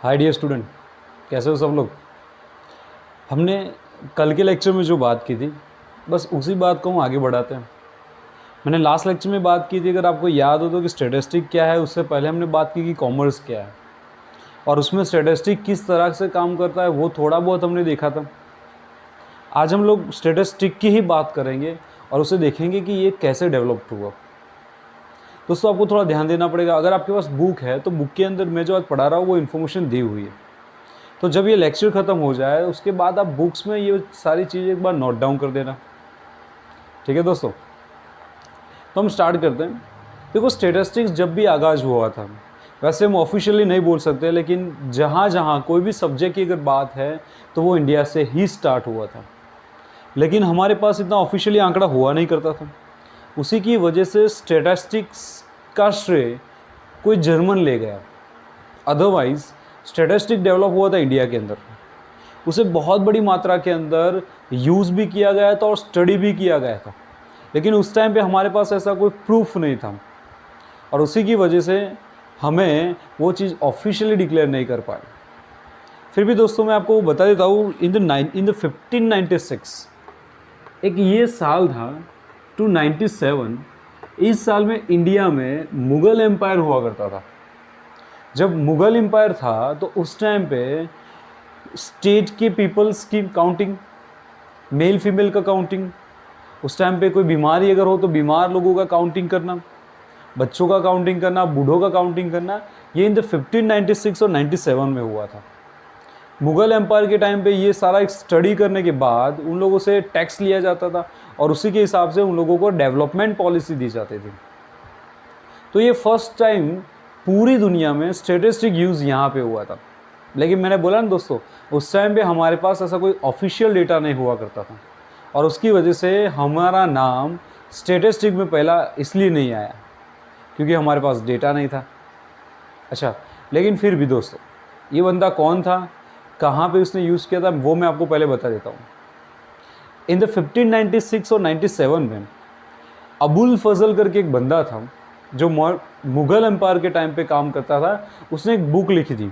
Hi dear student, कैसे हो सब लोग। हमने कल के लेक्चर में जो बात की थी बस उसी बात को हम आगे बढ़ाते हैं। मैंने लास्ट लेक्चर में बात की थी, अगर आपको याद हो तो, कि स्टैटिस्टिक क्या है। उससे पहले हमने बात की कि कॉमर्स क्या है और उसमें स्टैटिस्टिक किस तरह से काम करता है, वो थोड़ा बहुत हमने देखा था। आज हम लोग स्टैटिस्टिक की ही बात करेंगे और उसे देखेंगे कि ये कैसे डेवलप हुआ। दोस्तों आपको थोड़ा ध्यान देना पड़ेगा। अगर आपके पास बुक है तो बुक के अंदर मैं जो आज पढ़ा रहा हूँ वो इन्फॉर्मेशन दी हुई है। तो जब ये लेक्चर ख़त्म हो जाए उसके बाद आप बुक्स में ये सारी चीज़ें एक बार नोट डाउन कर देना, ठीक है दोस्तों। तो हम स्टार्ट करते हैं। देखो, स्टैटिस्टिक्स जब भी आगाज़ हुआ था, वैसे हम ऑफिशियली नहीं बोल सकते, लेकिन जहाँ जहाँ कोई भी सब्जेक्ट की अगर बात है तो वो इंडिया से ही स्टार्ट हुआ था। लेकिन हमारे पास इतना ऑफिशियली आंकड़ा हुआ नहीं करता था। उसी की वजह से स्टैटिस्टिक्स का श्रेय कोई जर्मन ले गया। अदरवाइज़ स्टैटिस्टिक डेवलप हुआ था इंडिया के अंदर, उसे बहुत बड़ी मात्रा के अंदर यूज़ भी किया गया था और स्टडी भी किया गया था। लेकिन उस टाइम पे हमारे पास ऐसा कोई प्रूफ नहीं था और उसी की वजह से हमें वो चीज़ ऑफिशियली डिक्लेयर नहीं कर पाए। फिर भी दोस्तों मैं आपको बता देता हूँ, इन द 1596 एक ये साल था 297। इस साल में इंडिया में मुग़ल एम्पायर हुआ करता था। जब मुग़ल एम्पायर था तो उस टाइम पे स्टेट के पीपल्स की काउंटिंग, मेल फीमेल का काउंटिंग, उस टाइम पे कोई बीमारी अगर हो तो बीमार लोगों का काउंटिंग करना, बच्चों का काउंटिंग करना, बूढ़ों का काउंटिंग करना, ये इन द 1596 और 97 में हुआ था। मुग़ल एम्पायर के टाइम पे ये सारा एक स्टडी करने के बाद उन लोगों से टैक्स लिया जाता था और उसी के हिसाब से उन लोगों को डेवलपमेंट पॉलिसी दी जाती थी। तो ये फर्स्ट टाइम पूरी दुनिया में स्टैटिस्टिक यूज़ यहाँ पे हुआ था। लेकिन मैंने बोला ना दोस्तों, उस टाइम पे हमारे पास ऐसा कोई ऑफिशियल डेटा नहीं हुआ करता था और उसकी वजह से हमारा नाम स्टैटिस्टिक में पहला इसलिए नहीं आया क्योंकि हमारे पास डेटा नहीं था। अच्छा, लेकिन फिर भी दोस्तों, ये बंदा कौन था, कहाँ पे उसने यूज़ किया था, वो मैं आपको पहले बता देता हूँ। इन द 1596 और 97 में अबुल फजल करके एक बंदा था जो मुग़ल एम्पायर के टाइम पे काम करता था। उसने एक बुक लिखी थी,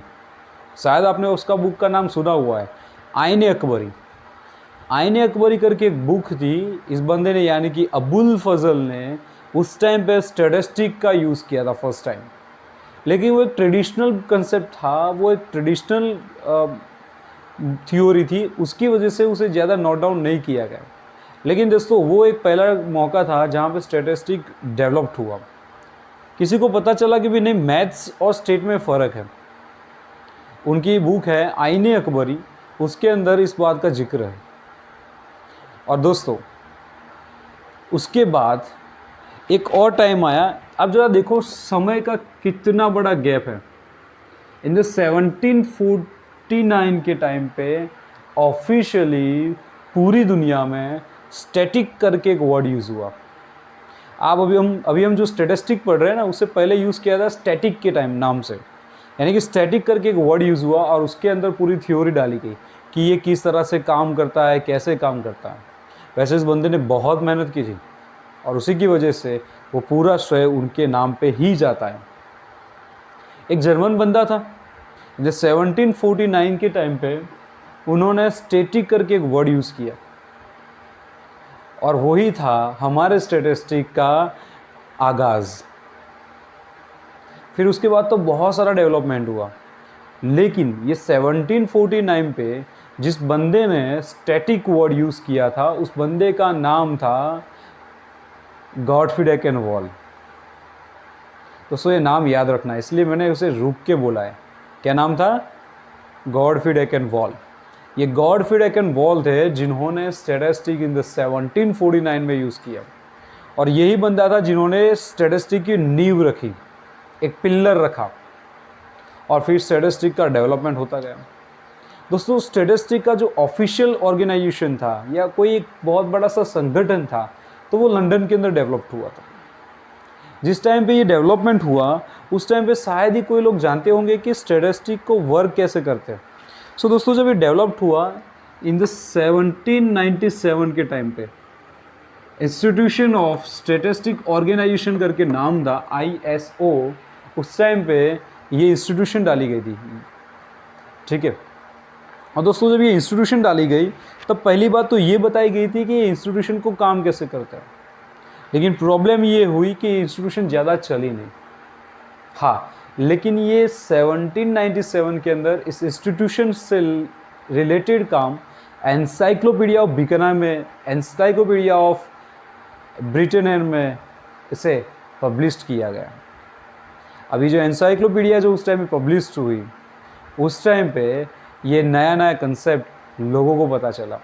शायद आपने उसका बुक का नाम सुना हुआ है, आईन अकबरी। आईन अकबरी करके एक बुक थी। इस बंदे ने, यानी कि अबुल फजल ने, उस टाइम पे स्टैटिस्टिक का यूज़ किया था फर्स्ट टाइम। लेकिन वो एक ट्रेडिशनल कंसेप्ट था, वो एक ट्रेडिशनल थ्योरी थी, उसकी वजह से उसे ज़्यादा नोट डाउन नहीं किया गया। लेकिन दोस्तों वो एक पहला मौका था जहाँ पे स्टैटिस्टिक डेवलप्ड हुआ। किसी को पता चला कि भी नहीं, मैथ्स और स्टेट में फ़र्क है। उनकी बुक है आईन अकबरी, उसके अंदर इस बात का जिक्र है। और दोस्तों उसके बाद एक और टाइम आया। अब जरा देखो समय का कितना बड़ा गैप है। इन द 1749 के टाइम पे ऑफिशियली पूरी दुनिया में स्टैटिक करके एक वर्ड यूज़ हुआ। आप अभी हम जो स्टैटिस्टिक पढ़ रहे हैं ना, उससे पहले यूज़ किया था स्टैटिक के टाइम नाम से, यानी कि स्टैटिक करके एक वर्ड यूज़ हुआ और उसके अंदर पूरी थ्योरी डाली गई कि ये किस तरह से काम करता है, कैसे काम करता है। वैसे इस बंदे ने बहुत मेहनत की थी और उसी की वजह से वो पूरा श्रेय उनके नाम पे ही जाता है। एक जर्मन बंदा था जो 1749 के टाइम पे उन्होंने स्टैटिक करके एक वर्ड यूज़ किया और वही था हमारे स्टैटिस्टिक का आगाज़। फिर उसके बाद तो बहुत सारा डेवलपमेंट हुआ, लेकिन ये 1749 पे जिस बंदे ने स्टैटिक वर्ड यूज़ किया था उस बंदे का नाम था गॉटफ्रीड एकेनवॉल। दोस्तों ये नाम याद रखना है, इसलिए मैंने उसे रुक के बोला है। क्या नाम था? गॉटफ्रीड एकेनवॉल। ये गॉटफ्रीड एकेनवॉल थे जिन्होंने स्टैटिस्टिक इन द 1749 में यूज़ किया और यही बंदा था जिन्होंने स्टैटिस्टिक की नींव रखी, एक पिल्लर रखा और फिर स्टैटिस्टिक का डेवलपमेंट होता गया। दोस्तों स्टैटिस्टिक का जो ऑफिशियल ऑर्गेनाइजेशन था या कोई एक बहुत बड़ा सा संगठन था तो वो लंदन के अंदर डेवलप्ड हुआ था। जिस टाइम पे ये डेवलपमेंट हुआ उस टाइम पे शायद ही कोई लोग जानते होंगे कि स्टैटिस्टिक को वर्क कैसे करते हैं। सो दोस्तों जब ये डेवलप्ड हुआ इन द 1797 के टाइम पे इंस्टीट्यूशन ऑफ स्टैटिस्टिक ऑर्गेनाइजेशन करके नाम था ISO। उस टाइम पे ये इंस्टीट्यूशन डाली गई थी ठीक है। और दोस्तों जब ये इंस्टीट्यूशन डाली गई तब पहली बात तो ये बताई गई थी कि ये इंस्टीट्यूशन को काम कैसे करता है, लेकिन प्रॉब्लम ये हुई कि इंस्टीट्यूशन ज़्यादा चली नहीं। हाँ, लेकिन ये 1797 के अंदर इस इंस्टीट्यूशन से रिलेटेड काम एनसाइक्लोपीडिया ऑफ बिकनर में, एनसाइक्लोपीडिया ऑफ ब्रिटेनर में इसे पब्लिश किया गया। अभी जो एनसाइक्लोपीडिया जो उस टाइम में पब्लिश हुई, उस टाइम पे ये नया नया कंसेप्ट लोगों को पता चला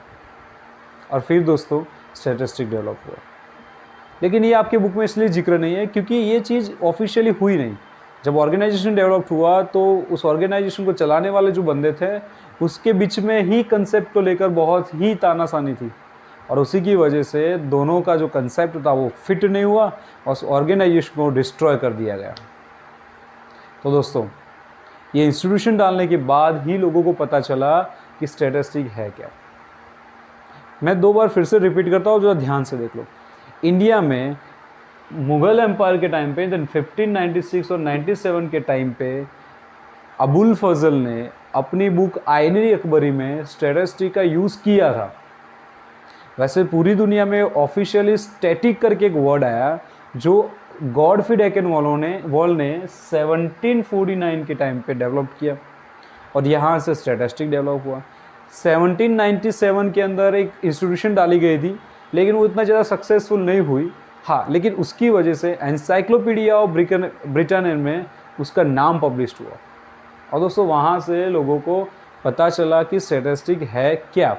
और फिर दोस्तों स्टैटिस्टिक डेवलप हुआ। लेकिन ये आपके बुक में इसलिए जिक्र नहीं है क्योंकि ये चीज़ ऑफिशियली हुई नहीं। जब ऑर्गेनाइजेशन डेवलप हुआ तो उस ऑर्गेनाइजेशन को चलाने वाले जो बंदे थे उसके बीच में ही कंसेप्ट को लेकर बहुत ही तानाशानी थी और उसी की वजह से दोनों का जो कंसेप्ट था वो फिट नहीं हुआ और उस ऑर्गेनाइजेशन को डिस्ट्रॉय कर दिया गया। तो दोस्तों ये इंस्टीट्यूशन डालने के बाद ही लोगों को पता चला कि स्टैटिस्टिक है क्या। मैं 2 बार फिर से रिपीट करता हूँ, जो ध्यान से देख लो। इंडिया में मुग़ल एम्पायर के टाइम पे 1596 और 97 के टाइम पे अबुल फजल ने अपनी बुक आइनरी अकबरी में स्टैटिस्टिक का यूज़ किया था। वैसे पूरी दुनिया में ऑफिशियली स्टैटिक करके एक वर्ड आया जो गॉडफ्री डेकेनवॉल ने 1749 के टाइम पे डेवलप किया और यहाँ से स्टैटिस्टिक डेवलप हुआ। 1797 के अंदर एक इंस्टीट्यूशन डाली गई थी लेकिन वो इतना ज़्यादा सक्सेसफुल नहीं हुई। हाँ, लेकिन उसकी वजह से एनसाइक्लोपीडिया ऑफ ब्रिटेन में उसका नाम पब्लिश हुआ और दोस्तों वहाँ से लोगों को पता चला कि स्टैटिस्टिक है क्या।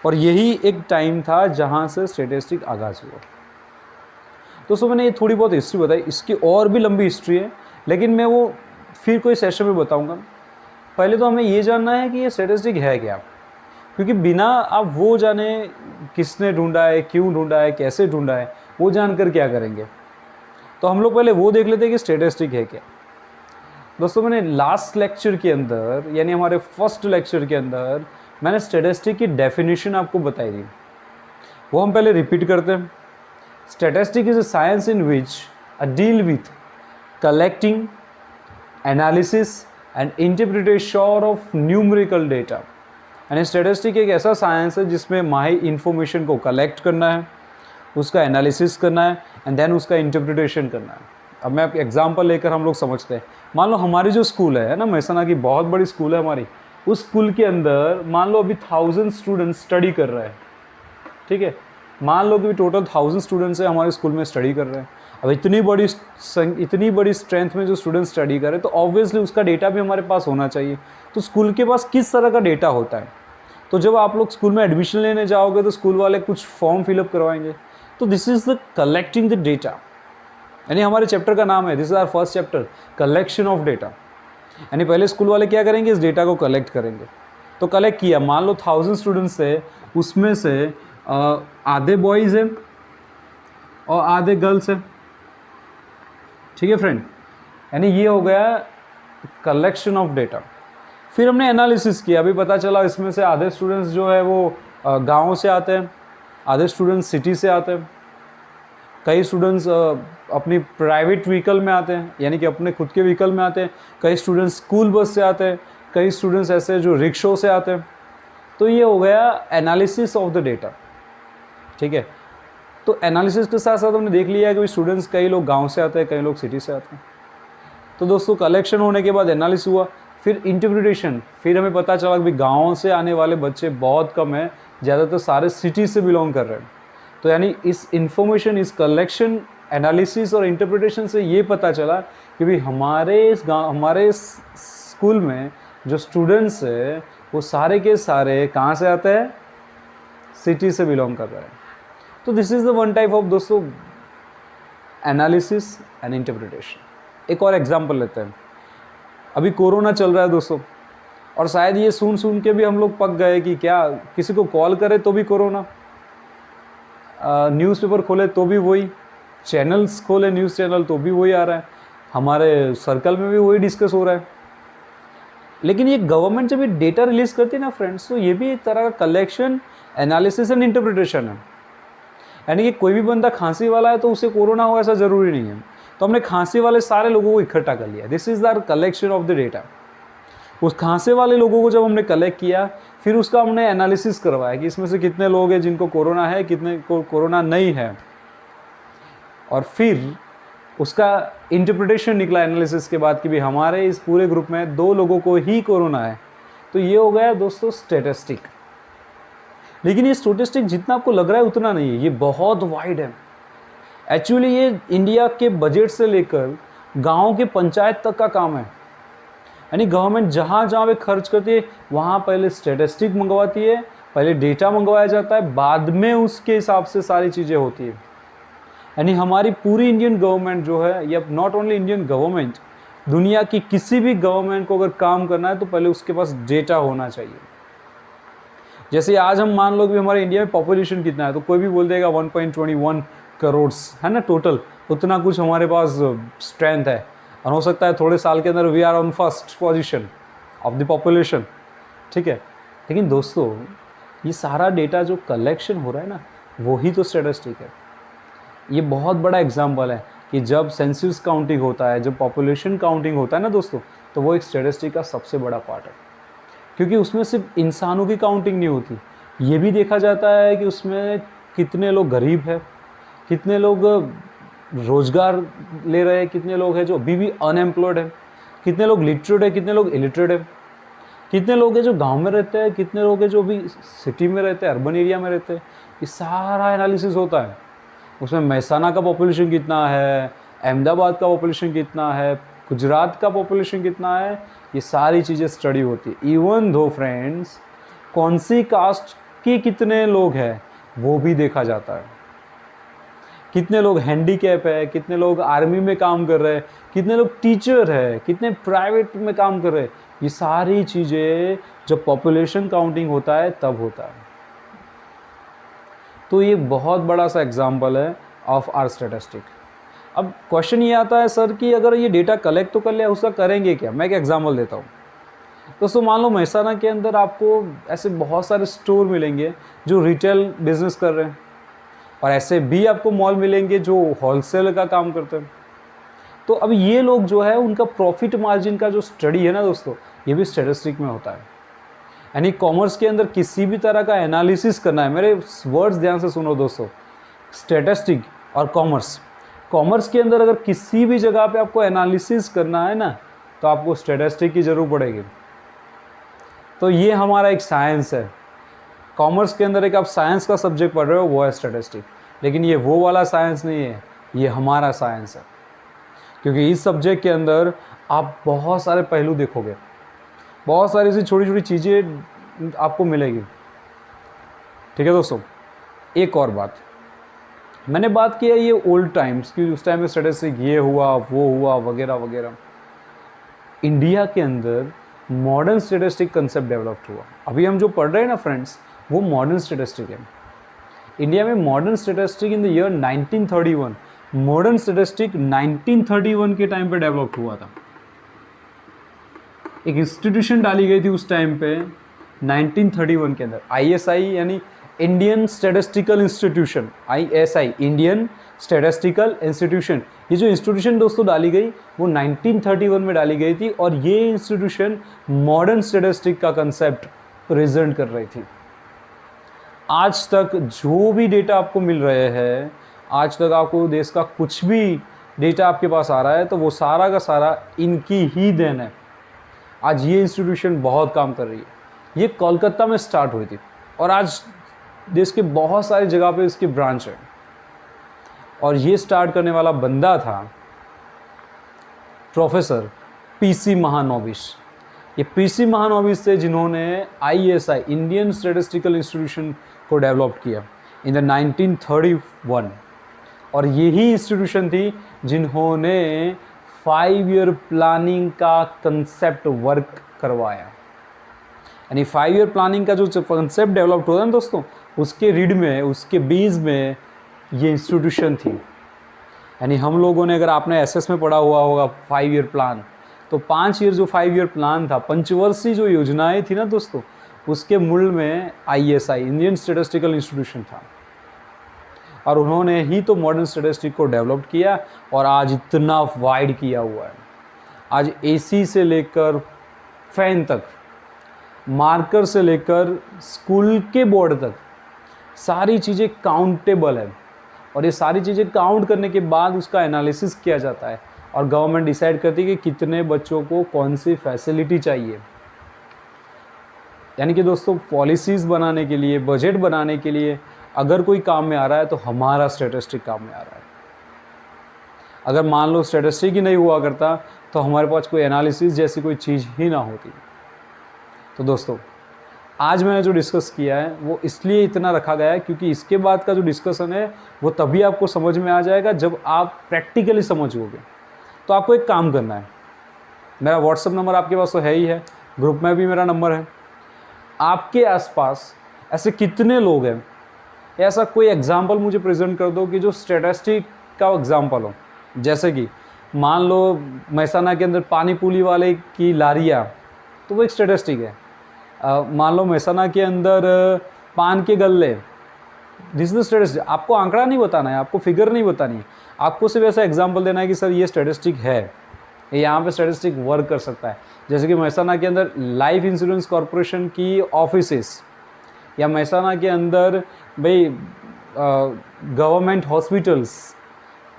और यही एक टाइम था जहाँ से स्टैटिस्टिक आगाज़ हुआ। दोस्तों मैंने ये थोड़ी बहुत हिस्ट्री बताई, इसकी और भी लंबी हिस्ट्री है लेकिन मैं वो फिर कोई सेशन में बताऊंगा। पहले तो हमें ये जानना है कि ये स्टैटिस्टिक है क्या, क्योंकि बिना आप वो जाने किसने ढूंढा है, क्यों ढूंढा है, कैसे ढूंढा है, वो जानकर क्या करेंगे। तो हम लोग पहले वो देख लेते हैं कि स्टैटिस्टिक है क्या। दोस्तों मैंने लास्ट लेक्चर के अंदर यानी हमारे फर्स्ट लेक्चर के अंदर मैंने स्टैटिस्टिक की डेफिनेशन आपको बताई थी, वो हम पहले रिपीट करते हैं। Statistic is a science in which a deal with collecting, analysis and interpretation of numerical data। यानी स्टैटिस्टिक एक ऐसा साइंस है जिसमें माही इंफॉर्मेशन को कलेक्ट करना है, उसका एनालिसिस करना है एंड देन उसका इंटरप्रिटेशन करना है। अब मैं आपको एग्जांपल लेकर हम लोग समझते हैं। मान लो हमारी जो स्कूल है ना, महसाना की बहुत बड़ी स्कूल है हमारी, उस स्कूल के अंदर मान लो अभी 1000 स्टूडेंट्स स्टडी कर रहे हैं, ठीक है। मान लो कि टोटल 1000 स्टूडेंट्स है हमारे स्कूल में स्टडी कर रहे हैं। अब इतनी बड़ी स्ट्रेंथ में जो स्टूडेंट्स स्टडी कर रहे हैं तो ऑब्वियसली उसका डेटा भी हमारे पास होना चाहिए। तो स्कूल के पास किस तरह का डेटा होता है, तो जब आप लोग स्कूल में एडमिशन लेने जाओगे तो स्कूल वाले कुछ फॉर्म फिलअप करवाएंगे। तो this is the collecting the data, यानी हमारे चैप्टर का नाम है, this is our first chapter, collection of data. यानी पहले स्कूल वाले क्या करेंगे, इस डेटा को कलेक्ट करेंगे। तो कलेक्ट किया, मान लो 1000 स्टूडेंट्स है, उसमें से आधे बॉयज़ हैं और आधे गर्ल्स हैं, ठीक है फ्रेंड। यानी ये हो गया कलेक्शन ऑफ डेटा। फिर हमने एनालिसिस किया, अभी पता चला इसमें से आधे स्टूडेंट्स जो है वो गाँव से आते हैं, आधे स्टूडेंट्स सिटी से आते हैं, कई स्टूडेंट्स अपनी प्राइवेट व्हीकल में आते हैं यानी कि अपने खुद के व्हीकल में आते हैं, कई स्टूडेंट्स स्कूल बस से आते हैं, कई स्टूडेंट्स ऐसे जो रिक्शों से आते हैं। तो ये हो गया एनालिसिस ऑफ द डेटा, ठीक है। तो एनालिसिस के साथ साथ हमने देख लिया कि स्टूडेंट्स कई लोग गांव से आते हैं, कई लोग सिटी से आते हैं। तो दोस्तों कलेक्शन होने के बाद एनालिसिस हुआ, फिर इंटरप्रिटेशन। फिर हमें पता चला कि गाँव से आने वाले बच्चे बहुत कम है, ज़्यादातर सारे सिटी से बिलोंग कर रहे हैं। तो यानी इस इंफॉर्मेशन, इस कलेक्शन, एनालिसिस और इंटरप्रिटेशन से ये पता चला कि भाई हमारे स्कूल में जो स्टूडेंट्स है वो सारे के सारे कहाँ से आते हैं, सिटी से बिलोंग कर रहे हैं। तो this is the one type of दोस्तों एनालिसिस एंड इंटरप्रिटेशन। एक और एग्जांपल लेते हैं। अभी कोरोना चल रहा है दोस्तों, और शायद ये सुन के भी हम लोग पक गए कि क्या किसी को कॉल करे तो भी कोरोना, न्यूज़पेपर खोले तो भी वही, चैनल्स खोले न्यूज़ चैनल तो भी वही आ रहा है, हमारे सर्कल में भी वही डिस्कस हो रहा है। लेकिन ये गवर्नमेंट जब ये डेटा रिलीज़ करती है ना फ्रेंड्स, तो ये भी एक तरह का कलेक्शन, एनालिसिस एंड इंटरप्रिटेशन है। यानी कि कोई भी बंदा खांसी वाला है तो उसे कोरोना हो ऐसा ज़रूरी नहीं है। तो हमने खांसी वाले सारे लोगों को इकट्ठा कर लिया, this is the collection of the data. उस खांसे वाले लोगों को जब हमने कलेक्ट किया, फिर उसका हमने एनालिसिस करवाया कि इसमें से कितने लोग हैं जिनको कोरोना है, कितने को कोरोना नहीं है, और फिर उसका इंटरप्रिटेशन निकला एनालिसिस के बाद कि भी हमारे इस पूरे ग्रुप में 2 लोगों को ही कोरोना है। तो ये हो गया दोस्तों स्टैटिस्टिक। लेकिन ये स्टैटिस्टिक जितना आपको लग रहा है उतना नहीं है, ये बहुत वाइड है। एक्चुअली ये इंडिया के बजट से लेकर गाँव के पंचायत तक का काम है। यानी गवर्नमेंट जहाँ जहाँ पे खर्च करती है वहाँ पहले स्टैटिस्टिक मंगवाती है, पहले डेटा मंगवाया जाता है, बाद में उसके हिसाब से सारी चीज़ें होती है। यानी हमारी पूरी इंडियन गवर्नमेंट जो है, या नॉट ओनली इंडियन गवर्नमेंट, दुनिया की किसी भी गवर्नमेंट को अगर काम करना है तो पहले उसके पास डेटा होना चाहिए। जैसे आज हम मान लो कि हमारे इंडिया में पॉपुलेशन कितना है, तो कोई भी बोल देगा 1.21 करोड़ है ना टोटल, उतना कुछ हमारे पास स्ट्रेंथ है। और हो सकता है थोड़े साल के अंदर we are on first position of the population, ठीक है। लेकिन दोस्तों ये सारा डेटा जो कलेक्शन हो रहा है ना, वो ही तो स्टैटिस्टिक है। ये बहुत बड़ा एग्जाम्पल है कि जब सेंसस काउंटिंग होता है, जब पॉपुलेशन काउंटिंग होता है ना दोस्तों, तो वो एक स्टैटिस्टिक का सबसे बड़ा पार्ट है। क्योंकि उसमें सिर्फ इंसानों की काउंटिंग नहीं होती, ये भी देखा जाता है कि उसमें कितने लोग गरीब है, कितने लोग रोजगार ले रहे हैं, कितने लोग हैं जो अभी भी अनएम्प्लॉयड है, कितने लोग लिटरेट है, कितने लोग इलिटरेट है, कितने लोग हैं जो गांव में रहते हैं, कितने लोग हैं जो भी सिटी में रहते हैं, अर्बन एरिया में रहते हैं। ये सारा एनालिसिस होता है। उसमें महसाना का पॉपुलेशन कितना है, अहमदाबाद का पॉपुलेशन कितना है, गुजरात का पॉपुलेशन कितना है, ये सारी चीज़ें स्टडी होती है। इवन दो फ्रेंड्स कौन सी कास्ट के कितने लोग हैं वो भी देखा जाता है। कितने लोग हैंडीकैप है, कितने लोग आर्मी में काम कर रहे हैं, कितने लोग टीचर है, कितने प्राइवेट में काम कर रहे हैं, ये सारी चीज़ें जब पॉपुलेशन काउंटिंग होता है तब होता है। तो ये बहुत बड़ा सा एग्जाम्पल है ऑफ आर स्टैटिस्टिक। अब क्वेश्चन ये आता है सर कि अगर ये डेटा कलेक्ट तो कर लिया, उसका करेंगे क्या। मैं एक एग्जाम्पल देता हूँ। दोस्तों मान लो महसाना के अंदर आपको ऐसे बहुत सारे स्टोर मिलेंगे जो रिटेल बिजनेस कर रहे हैं, और ऐसे भी आपको मॉल मिलेंगे जो होलसेल का काम करते हैं। तो अब ये लोग जो है उनका प्रॉफिट मार्जिन का जो स्टडी है ना दोस्तों, ये भी स्टैटिस्टिक में होता है। यानी कॉमर्स के अंदर किसी भी तरह का एनालिसिस करना है, मेरे वर्ड्स ध्यान से सुनो दोस्तों, स्टैटिस्टिक और कॉमर्स। कॉमर्स के अंदर अगर किसी भी जगह पे आपको एनालिसिस करना है ना, तो आपको स्टैटिस्टिक की ज़रूरत पड़ेगी। तो ये हमारा एक साइंस है। कॉमर्स के अंदर एक आप साइंस का सब्जेक्ट पढ़ रहे हो, वो है स्टैटिस्टिक। लेकिन ये वो वाला साइंस नहीं है, ये हमारा साइंस है। क्योंकि इस सब्जेक्ट के अंदर आप बहुत सारे पहलू देखोगे, बहुत सारी ऐसी छोटी छोटी चीज़ें आपको मिलेगी। ठीक है दोस्तों, एक और बात मैंने बात की है ये ओल्ड टाइम्स की, उस टाइम में स्टैटिस्टिक ये हुआ वो हुआ वगैरह वगैरह। इंडिया के अंदर मॉडर्न स्टैटिस्टिक कंसेप्ट डेवलप हुआ। अभी हम जो पढ़ रहे हैं ना फ्रेंड्स, वो मॉडर्न स्टैटिस्टिक है। इंडिया में modern statistic in the year 1931, modern statistic 1931 के टाइम पे डेवलप हुआ था। एक इंस्टीट्यूशन डाली गई थी उस टाइम पे 1931 के अंदर, ISI यानी Indian statistical institution, ISI Indian statistical institution. ये जो इंस्टीट्यूशन दोस्तों डाली गई वो 1931 में डाली गई थी, और ये इंस्टीट्यूशन मॉडर्न स्टैटिस्टिक का कंसेप्ट प्रेजेंट कर रही थी। आज तक जो भी डेटा आपको मिल रहे हैं, आज तक आपको देश का कुछ भी डेटा आपके पास आ रहा है, तो वो सारा का सारा इनकी ही देन है। आज ये इंस्टीट्यूशन बहुत काम कर रही है। ये कोलकाता में स्टार्ट हुई थी, और आज देश के बहुत सारी जगह पे इसकी ब्रांच है। और ये स्टार्ट करने वाला बंदा था प्रोफेसर PC महानोबिस। ये PC महानोबिस थे जिन्होंने ISI इंडियन स्टैटिस्टिकल इंस्टीट्यूशन को डेवलप किया इन द 1931। और यही इंस्टीट्यूशन थी जिन्होंने 5 ईयर प्लानिंग का कंसेप्ट वर्क करवाया। यानी 5 ईयर प्लानिंग का जो कंसेप्ट डेवलप हुआ ना दोस्तों, उसके रीड में, उसके बेस में ये इंस्टीट्यूशन थी। यानी हम लोगों ने, अगर आपने SS में पढ़ा हुआ होगा 5 ईयर प्लान, तो 5 ईयर जो 5 ईयर प्लान था, पंचवर्षीय जो योजनाएं थी ना दोस्तों, उसके मूल में ISI इंडियन स्टैटिस्टिकल इंस्टीट्यूशन था। और उन्होंने ही तो मॉडर्न स्टैटिस्टिक को डेवलप किया, और आज इतना वाइड किया हुआ है। आज AC से लेकर फैन तक, मार्कर से लेकर स्कूल के बोर्ड तक सारी चीज़ें काउंटेबल है। और ये सारी चीज़ें काउंट करने के बाद उसका एनालिसिस किया जाता है और गवर्नमेंट डिसाइड करती है कि कितने बच्चों को कौन सी फैसिलिटी चाहिए। यानी कि दोस्तों, पॉलिसीज़ बनाने के लिए, बजट बनाने के लिए अगर कोई काम में आ रहा है तो हमारा स्टैटिस्टिक काम में आ रहा है। अगर मान लो स्टैटिस्टिक ही नहीं हुआ करता तो हमारे पास कोई एनालिसिस जैसी कोई चीज़ ही ना होती। तो दोस्तों, आज मैंने जो डिस्कस किया है वो इसलिए इतना रखा गया है क्योंकि इसके बाद का जो डिस्कशन है वो तभी आपको समझ में आ जाएगा जब आप प्रैक्टिकली समझोगे। तो आपको एक काम करना है, मेरा व्हाट्सएप नंबर आपके पास तो है ही है, ग्रुप में भी मेरा नंबर है। आपके आसपास ऐसे कितने लोग हैं, ऐसा कोई एग्जाम्पल मुझे प्रेजेंट कर दो कि जो स्टैटिस्टिक का एग्जाम्पल हो। जैसे कि मान लो मेहसाना के अंदर पानी पूरी वाले की लारियाँ, तो वो एक स्टैटिस्टिक है। मान लो मेहसाना के अंदर पान के गल्ले, दिस इज द स्टैटिस्टिक। आपको आंकड़ा नहीं बताना है, आपको फिगर नहीं बतानी है, आपको सिर्फ ऐसा एग्जाम्पल देना है कि सर ये स्टैटिस्टिक है, यहाँ पे स्टैटिस्टिक वर्क कर सकता है। जैसे कि मेहसाना के अंदर लाइफ इंश्योरेंस कॉरपोरेशन की ऑफिसेस, या मेहसाना के अंदर भाई गवर्नमेंट हॉस्पिटल्स,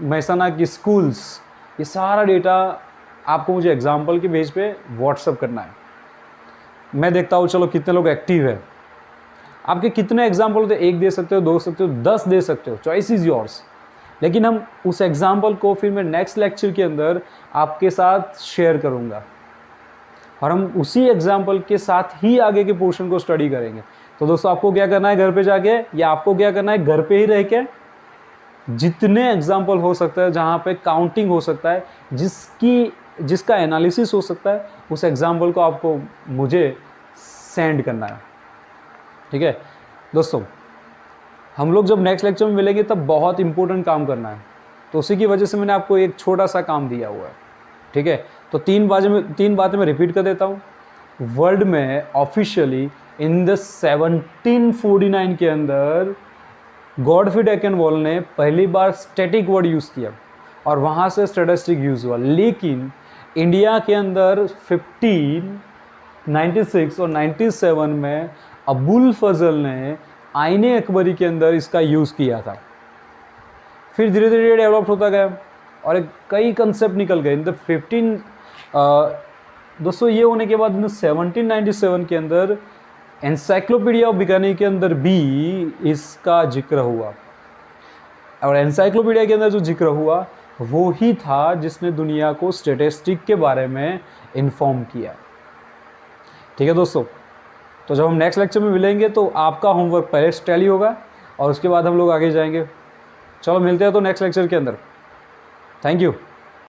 मेहसाना की स्कूल्स, ये सारा डेटा आपको मुझे एग्जाम्पल के बेस पे व्हाट्सअप करना है। मैं देखता हूँ चलो कितने लोग एक्टिव है। आपके कितने एग्जाम्पल होते हैं, एक दे सकते हो, दो सकते हो, 10 दे सकते हो, चॉइस इज़ योर्स। लेकिन हम उस एग्जाम्पल को फिर मैं नेक्स्ट लेक्चर के अंदर आपके साथ शेयर करूँगा और हम उसी एग्जाम्पल के साथ ही आगे के पोर्शन को स्टडी करेंगे। तो दोस्तों, आपको क्या करना है घर पे जाके, या आपको क्या करना है घर पे ही रह के, जितने एग्जाम्पल हो सकता है जहाँ पे काउंटिंग हो सकता है, जिसका एनालिसिस हो सकता है, उस एग्जाम्पल को आपको मुझे सेंड करना है। ठीक है दोस्तों, हम लोग जब नेक्स्ट लेक्चर में मिलेंगे तब बहुत इंपॉर्टेंट काम करना है, तो उसी की वजह से मैंने आपको एक छोटा सा काम दिया हुआ है। ठीक है, तो तीन बातें मैं रिपीट कर देता हूँ। वर्ल्ड में ऑफिशियली इन द 1749 के अंदर गॉडफ्री एकेनवॉल ने पहली बार स्टैटिक वर्ड यूज़ किया और वहाँ से स्टैटिस्टिक यूज़ हुआ। लेकिन इंडिया के अंदर 1596 और 97 में अबुल फजल ने आईने अकबरी के अंदर इसका यूज़ किया था। फिर धीरे धीरे डेवलप होता गया और कई कंसेप्ट निकल गए। इन द 15 दोस्तों, ये होने के बाद 1797 के अंदर एनसाइक्लोपीडिया ऑफ बिकानी के अंदर भी इसका जिक्र हुआ। और एनसाइक्लोपीडिया के अंदर जो जिक्र हुआ वो ही था जिसने दुनिया को स्टैटिस्टिक के बारे में इन्फॉर्म किया। ठीक है दोस्तों, तो जब हम नेक्स्ट लेक्चर में मिलेंगे तो आपका होमवर्क पहले टैली होगा और उसके बाद हम लोग आगे जाएंगे। चलो मिलते हैं तो नेक्स्ट लेक्चर के अंदर। Thank you.